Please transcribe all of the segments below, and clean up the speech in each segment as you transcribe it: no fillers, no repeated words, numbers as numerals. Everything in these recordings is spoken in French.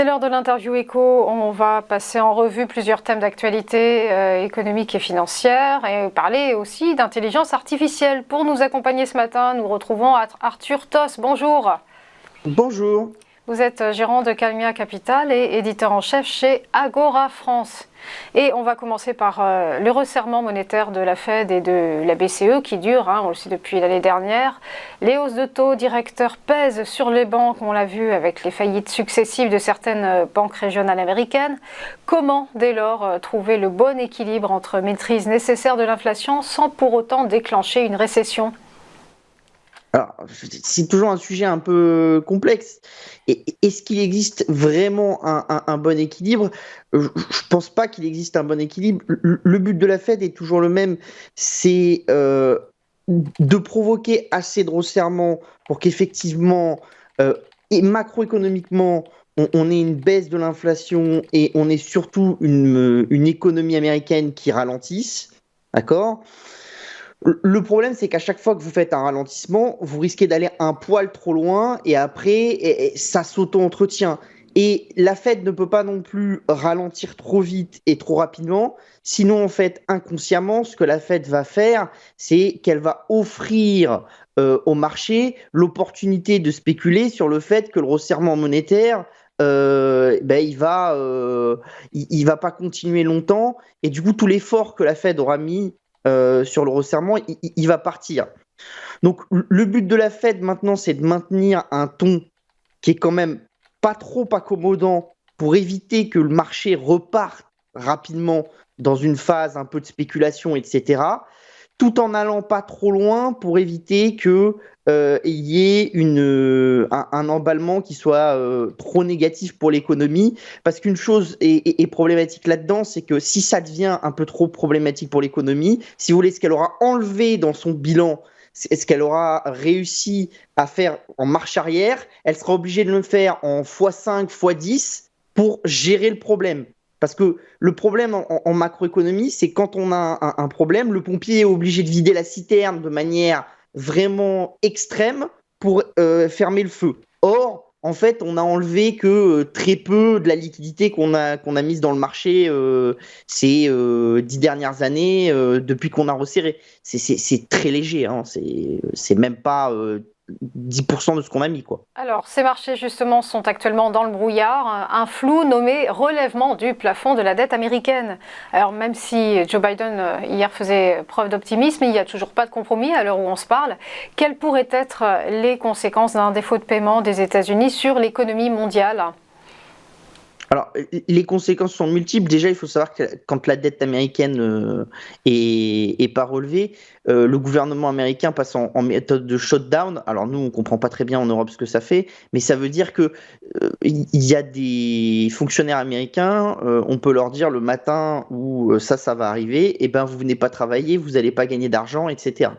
C'est l'heure de l'interview éco. On va passer en revue plusieurs thèmes d'actualité économique et financière et parler aussi d'intelligence artificielle. Pour nous accompagner ce matin, nous retrouvons Arthur Thos. Bonjour. Bonjour. Vous êtes gérant de Calmia Capital et éditeur en chef chez Agora France. Et on va commencer par le resserrement monétaire de la Fed et de la BCE qui dure, on le sait depuis l'année dernière. Les hausses de taux directeurs pèsent sur les banques, on l'a vu avec les faillites successives de certaines banques régionales américaines. Comment, dès lors, trouver le bon équilibre entre maîtrise nécessaire de l'inflation sans pour autant déclencher une récession ? Alors, c'est toujours un sujet un peu complexe. Est-ce qu'il existe vraiment un bon équilibre ? Je ne pense pas qu'il existe un bon équilibre. Le but de la Fed est toujours le même, c'est de provoquer assez de resserrement pour qu'effectivement, et macroéconomiquement, on ait une baisse de l'inflation et on ait surtout une économie américaine qui ralentisse. D'accord ? Le problème, c'est qu'à chaque fois que vous faites un ralentissement, vous risquez d'aller un poil trop loin et après, ça s'auto-entretient. Et la Fed ne peut pas non plus ralentir trop vite et trop rapidement. Sinon, en fait, inconsciemment, ce que la Fed va faire, c'est qu'elle va offrir au marché l'opportunité de spéculer sur le fait que le resserrement monétaire, il va pas continuer longtemps. Et du coup, tout l'effort que la Fed aura mis sur le resserrement, il va partir. Donc le but de la Fed maintenant, c'est de maintenir un ton qui est quand même pas trop accommodant pour éviter que le marché reparte rapidement dans une phase un peu de spéculation, etc., tout en n'allant pas trop loin pour éviter que il y ait un emballement qui soit trop négatif pour l'économie. Parce qu'une chose est problématique là-dedans, c'est que si ça devient un peu trop problématique pour l'économie, si vous voulez, ce qu'elle aura enlevé dans son bilan, ce qu'elle aura réussi à faire en marche arrière, elle sera obligée de le faire en x5, x10 pour gérer le problème. Parce que le problème en macroéconomie, c'est quand on a un problème, le pompier est obligé de vider la citerne de manière vraiment extrême pour fermer le feu. Or, en fait, on a enlevé que très peu de la liquidité qu'on a mise dans le marché ces 10 dernières années depuis qu'on a resserré. C'est très léger, c'est même pas 10% de ce qu'on a mis, quoi. Alors, ces marchés, justement, sont actuellement dans le brouillard. Un flou nommé relèvement du plafond de la dette américaine. Alors, même si Joe Biden, hier, faisait preuve d'optimisme, il n'y a toujours pas de compromis à l'heure où on se parle. Quelles pourraient être les conséquences d'un défaut de paiement des États-Unis sur l'économie mondiale ? Alors, les conséquences sont multiples. Déjà, il faut savoir que quand la dette américaine est pas relevée, le gouvernement américain passe en méthode de shutdown. Alors, nous, on comprend pas très bien en Europe ce que ça fait, mais ça veut dire que il y a des fonctionnaires américains, on peut leur dire le matin où ça va arriver, et ben vous venez pas travailler, vous allez pas gagner d'argent, etc.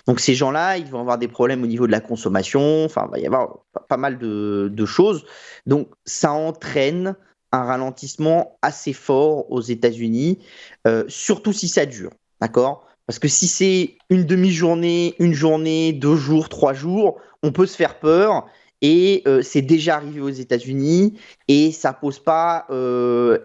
Donc ces gens-là, ils vont avoir des problèmes au niveau de la consommation, enfin, il va y avoir pas mal de choses. Donc ça entraîne un ralentissement assez fort aux États-Unis, surtout si ça dure, d'accord ? Parce que si c'est une demi-journée, une journée, 2 jours, 3 jours, on peut se faire peur. Et c'est déjà arrivé aux États-Unis et ça pose pas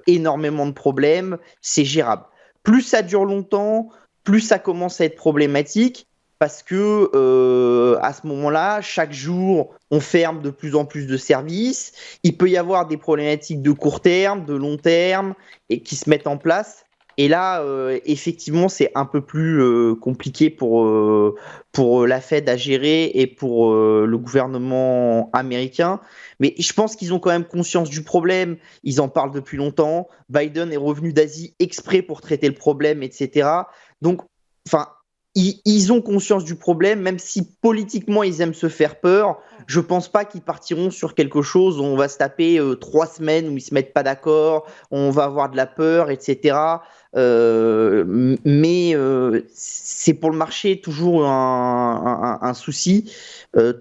énormément de problèmes, c'est gérable. Plus ça dure longtemps, plus ça commence à être problématique parce que à ce moment-là, chaque jour, on ferme de plus en plus de services. Il peut y avoir des problématiques de court terme, de long terme, et qui se mettent en place. Et là, effectivement, c'est un peu plus compliqué pour la Fed à gérer et pour le gouvernement américain. Mais je pense qu'ils ont quand même conscience du problème. Ils en parlent depuis longtemps. Biden est revenu d'Asie exprès pour traiter le problème, etc. Donc, enfin, ils ont conscience du problème, même si politiquement ils aiment se faire peur. Je pense pas qu'ils partiront sur quelque chose où on va se taper 3 semaines où ils se mettent pas d'accord, on va avoir de la peur, etc. Mais c'est pour le marché toujours un souci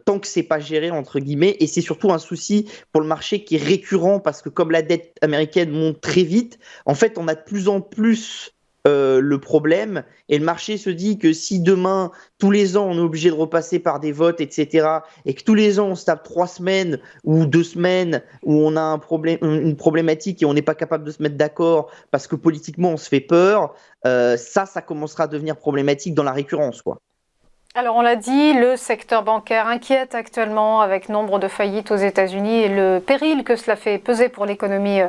tant que c'est pas géré entre guillemets, et c'est surtout un souci pour le marché qui est récurrent parce que comme la dette américaine monte très vite, en fait on a de plus en plus le problème, et le marché se dit que si demain, tous les ans, on est obligé de repasser par des votes, etc., et que tous les ans, on se tape 3 semaines ou 2 semaines où on a une problématique et on n'est pas capable de se mettre d'accord parce que politiquement, on se fait peur, ça commencera à devenir problématique dans la récurrence, quoi. Alors on l'a dit, le secteur bancaire inquiète actuellement avec nombre de faillites aux États-Unis et le péril que cela fait peser pour l'économie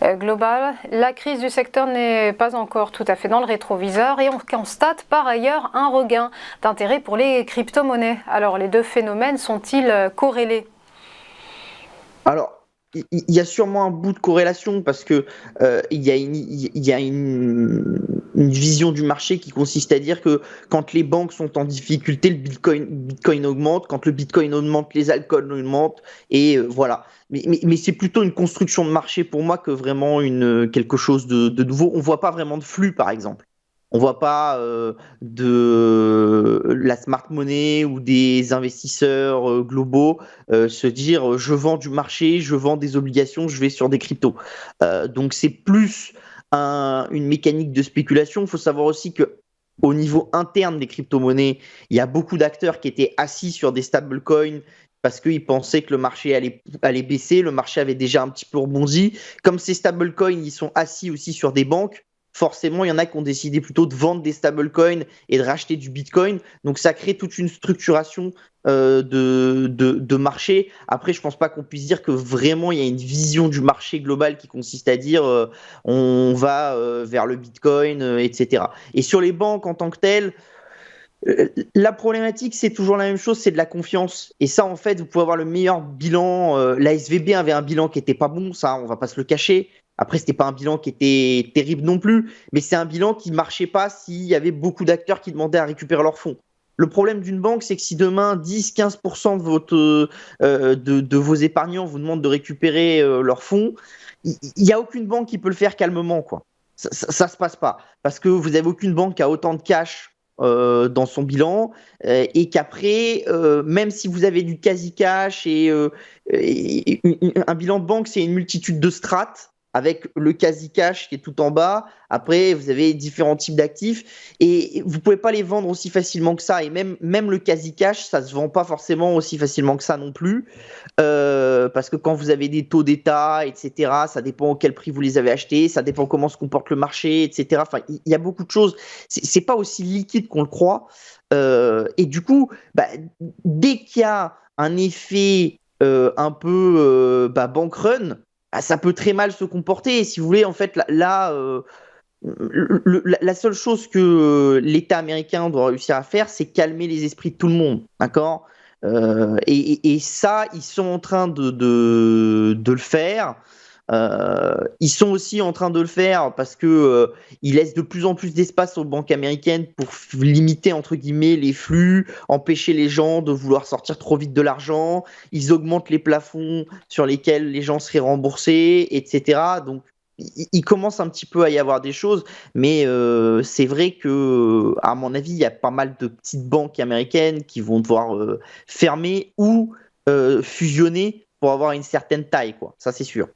globale. La crise du secteur n'est pas encore tout à fait dans le rétroviseur et on constate par ailleurs un regain d'intérêt pour les crypto-monnaies. Alors les deux phénomènes sont-ils corrélés ? Alors, il y a sûrement un bout de corrélation parce que il y a une vision du marché qui consiste à dire que quand les banques sont en difficulté, le Bitcoin augmente. Quand le Bitcoin augmente, les altcoins augmentent. Et voilà. Mais c'est plutôt une construction de marché pour moi que vraiment quelque chose de nouveau. On voit pas vraiment de flux, par exemple. On voit pas de la smart money ou des investisseurs globaux se dire je vends du marché, je vends des obligations, je vais sur des cryptos. Donc c'est plus une mécanique de spéculation. Il faut savoir aussi que au niveau interne des crypto-monnaies, il y a beaucoup d'acteurs qui étaient assis sur des stablecoins parce qu'ils pensaient que le marché allait baisser. Le marché avait déjà un petit peu rebondi. Comme ces stablecoins, ils sont assis aussi sur des banques. Forcément, il y en a qui ont décidé plutôt de vendre des stablecoins et de racheter du Bitcoin. Donc, ça crée toute une structuration de marché. Après, je ne pense pas qu'on puisse dire que vraiment, il y a une vision du marché global qui consiste à dire on va vers le Bitcoin, etc. Et sur les banques en tant que telles, la problématique, c'est toujours la même chose, c'est de la confiance. Et ça, en fait, vous pouvez avoir le meilleur bilan. La SVB avait un bilan qui était pas bon, ça, on va pas se le cacher. Après, c'était pas un bilan qui était terrible non plus, mais c'est un bilan qui marchait pas s'il y avait beaucoup d'acteurs qui demandaient à récupérer leurs fonds. Le problème d'une banque, c'est que si demain 10-15% de vos épargnants vous demandent de récupérer leurs fonds, il n'y a aucune banque qui peut le faire calmement, quoi. Ça se passe pas parce que vous avez aucune banque qui a autant de cash dans son bilan et qu'après, même si vous avez du quasi-cash et un bilan de banque, c'est une multitude de strates avec le quasi-cash qui est tout en bas. Après, vous avez différents types d'actifs et vous pouvez pas les vendre aussi facilement que ça. Et même le quasi-cash, ça se vend pas forcément aussi facilement que ça non plus. Parce que quand vous avez des taux d'État, etc., ça dépend à quel prix vous les avez achetés, ça dépend comment se comporte le marché, etc. Enfin, il y a beaucoup de choses. C'est pas aussi liquide qu'on le croit. Et du coup, dès qu'il y a un effet un peu bank run, ça peut très mal se comporter. Et si vous voulez, en fait, la seule chose que l'État américain doit réussir à faire, c'est calmer les esprits de tout le monde. D'accord? Et ça, ils sont en train de le faire. Ils sont aussi en train de le faire parce que ils laissent de plus en plus d'espace aux banques américaines pour limiter entre guillemets les flux, empêcher les gens de vouloir sortir trop vite de l'argent. Ils augmentent les plafonds sur lesquels les gens seraient remboursés, etc. Donc il commence un petit peu à y avoir des choses, mais c'est vrai que, à mon avis, il y a pas mal de petites banques américaines qui vont devoir fermer ou fusionner pour avoir une certaine taille, quoi. Ça, c'est sûr.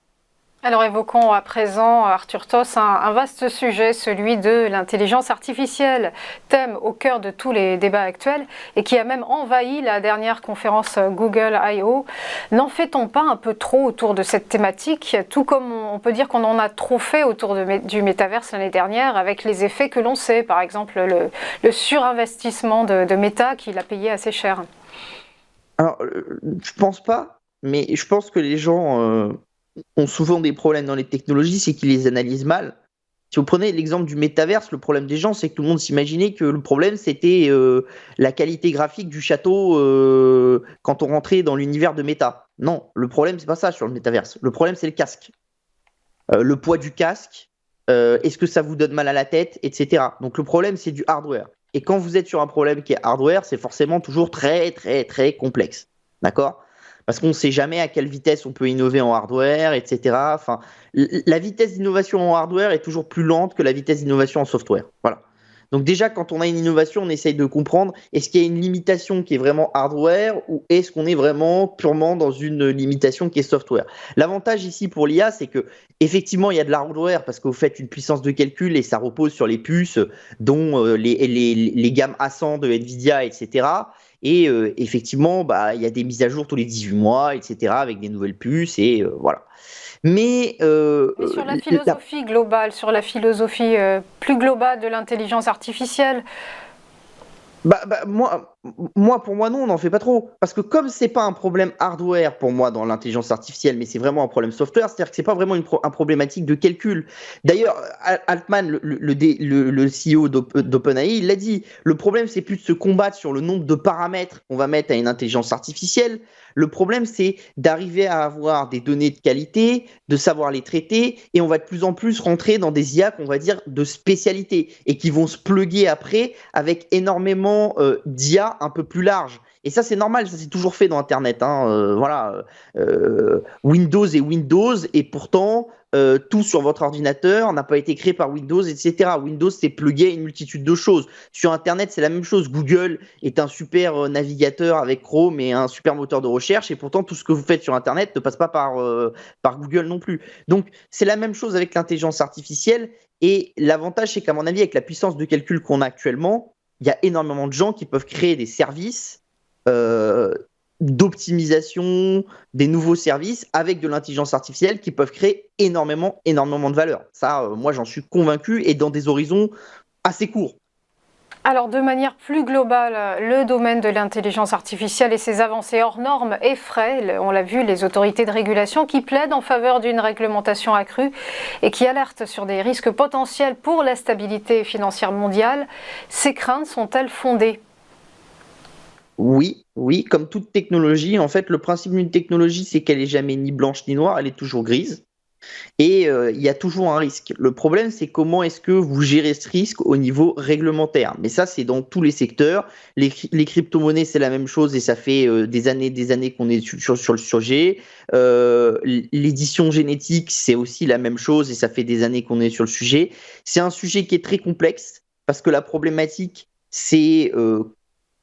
Alors évoquons à présent, Arthur Toss, un vaste sujet, celui de l'intelligence artificielle, thème au cœur de tous les débats actuels et qui a même envahi la dernière conférence Google I.O. N'en fait-on pas un peu trop autour de cette thématique, tout comme on peut dire qu'on en a trop fait autour du métaverse l'année dernière avec les effets que l'on sait, par exemple le surinvestissement de Meta qui l'a payé assez cher? Alors, je pense pas, mais je pense que les gens ont souvent des problèmes dans les technologies, c'est qu'ils les analysent mal. Si vous prenez l'exemple du métaverse, le problème des gens, c'est que tout le monde s'imaginait que le problème, c'était la qualité graphique du château quand on rentrait dans l'univers de Meta. Non, le problème, c'est pas ça sur le métaverse. Le problème, c'est le casque. Le poids du casque, est-ce que ça vous donne mal à la tête, etc. Donc le problème, c'est du hardware. Et quand vous êtes sur un problème qui est hardware, c'est forcément toujours très, très, très complexe. D'accord? Parce qu'on ne sait jamais à quelle vitesse on peut innover en hardware, etc. Enfin, la vitesse d'innovation en hardware est toujours plus lente que la vitesse d'innovation en software. Voilà. Donc déjà, quand on a une innovation, on essaye de comprendre est-ce qu'il y a une limitation qui est vraiment hardware ou est-ce qu'on est vraiment purement dans une limitation qui est software. L'avantage ici pour l'IA, c'est que effectivement, il y a de la hardware parce que vous faites une puissance de calcul et ça repose sur les puces, dont les gammes A100 de Nvidia, etc. Et effectivement, bah, il y a des mises à jour tous les 18 mois, etc., avec des nouvelles puces, et voilà. Mais sur la philosophie globale, sur la philosophie plus globale de l'intelligence artificielle, pour moi, non, on n'en fait pas trop. Parce que comme c'est pas un problème hardware pour moi dans l'intelligence artificielle, mais c'est vraiment un problème software, c'est-à-dire que c'est pas vraiment un problématique de calcul. D'ailleurs, Altman, le CEO d'OpenAI, il l'a dit. Le problème, c'est plus de se combattre sur le nombre de paramètres qu'on va mettre à une intelligence artificielle. Le problème, c'est d'arriver à avoir des données de qualité, de savoir les traiter, et on va de plus en plus rentrer dans des IA qu'on va dire de spécialité, et qui vont se plugger après avec énormément d'IA un peu plus large. Et ça, c'est normal, ça c'est toujours fait dans Internet. Voilà, Windows et Windows, et pourtant, tout sur votre ordinateur n'a pas été créé par Windows, etc. Windows, c'est plugué à une multitude de choses. Sur Internet, c'est la même chose. Google est un super navigateur avec Chrome et un super moteur de recherche, et pourtant, tout ce que vous faites sur Internet ne passe pas par Google non plus. Donc, c'est la même chose avec l'intelligence artificielle, et l'avantage, c'est qu'à mon avis, avec la puissance de calcul qu'on a actuellement, il y a énormément de gens qui peuvent créer des services d'optimisation, des nouveaux services avec de l'intelligence artificielle qui peuvent créer énormément de valeur. Ça, moi, j'en suis convaincu, et dans des horizons assez courts. Alors de manière plus globale, le domaine de l'intelligence artificielle et ses avancées hors normes effraient, on l'a vu, les autorités de régulation qui plaident en faveur d'une réglementation accrue et qui alertent sur des risques potentiels pour la stabilité financière mondiale. Ces craintes sont-elles fondées ? Oui, comme toute technologie, en fait, le principe d'une technologie, c'est qu'elle est jamais ni blanche ni noire, elle est toujours grise. Et il y a toujours un risque. Le problème, c'est comment est-ce que vous gérez ce risque au niveau réglementaire. Mais ça, c'est dans tous les secteurs. Les crypto-monnaies, c'est la même chose, et ça fait des années qu'on est sur le sujet. L'édition génétique, c'est aussi la même chose, et ça fait des années qu'on est sur le sujet. C'est un sujet qui est très complexe parce que la problématique, c'est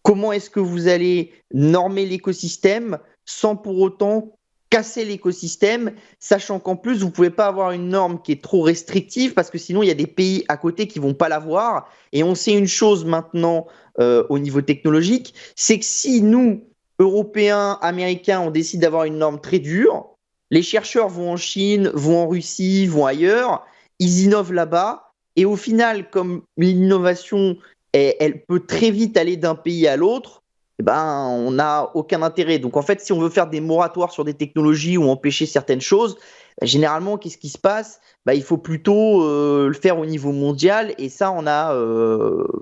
comment est-ce que vous allez normer l'écosystème sans pour autant casser l'écosystème, sachant qu'en plus, vous ne pouvez pas avoir une norme qui est trop restrictive parce que sinon, il y a des pays à côté qui ne vont pas l'avoir. Et on sait une chose maintenant au niveau technologique, c'est que si nous, Européens, Américains, on décide d'avoir une norme très dure, les chercheurs vont en Chine, vont en Russie, vont ailleurs, ils innovent là-bas. Et au final, comme l'innovation, elle peut très vite aller d'un pays à l'autre, eh ben, on n'a aucun intérêt. Donc en fait, si on veut faire des moratoires sur des technologies ou empêcher certaines choses, généralement, qu'est-ce qui se passe? Il faut plutôt le faire au niveau mondial, et ça, on a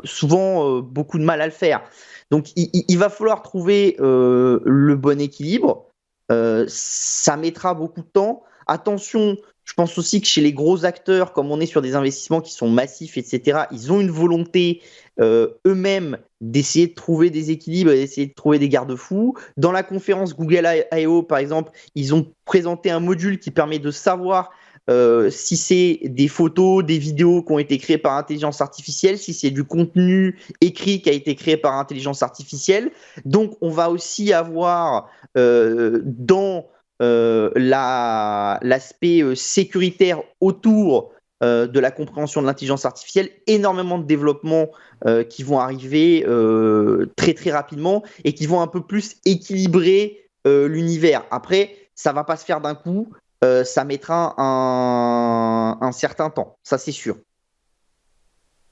souvent beaucoup de mal à le faire. Donc il va falloir trouver le bon équilibre. Ça mettra beaucoup de temps. Attention, je pense aussi que chez les gros acteurs, comme on est sur des investissements qui sont massifs, etc., ils ont une volonté eux-mêmes d'essayer de trouver des équilibres et d'essayer de trouver des garde-fous. Dans la conférence Google I.O., par exemple, ils ont présenté un module qui permet de savoir si c'est des photos, des vidéos qui ont été créées par intelligence artificielle, si c'est du contenu écrit qui a été créé par intelligence artificielle. Donc, on va aussi avoir dans l'aspect sécuritaire autour de la compréhension de l'intelligence artificielle, énormément de développements qui vont arriver très très rapidement et qui vont un peu plus équilibrer l'univers. Après, ça ne va pas se faire d'un coup, ça mettra un certain temps, ça c'est sûr.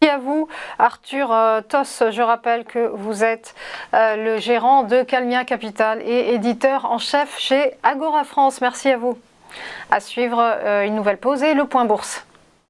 Merci à vous, Arthur Toss. Je rappelle que vous êtes le gérant de Calmia Capital et éditeur en chef chez Agora France. Merci à vous. À suivre une nouvelle pause et le point bourse.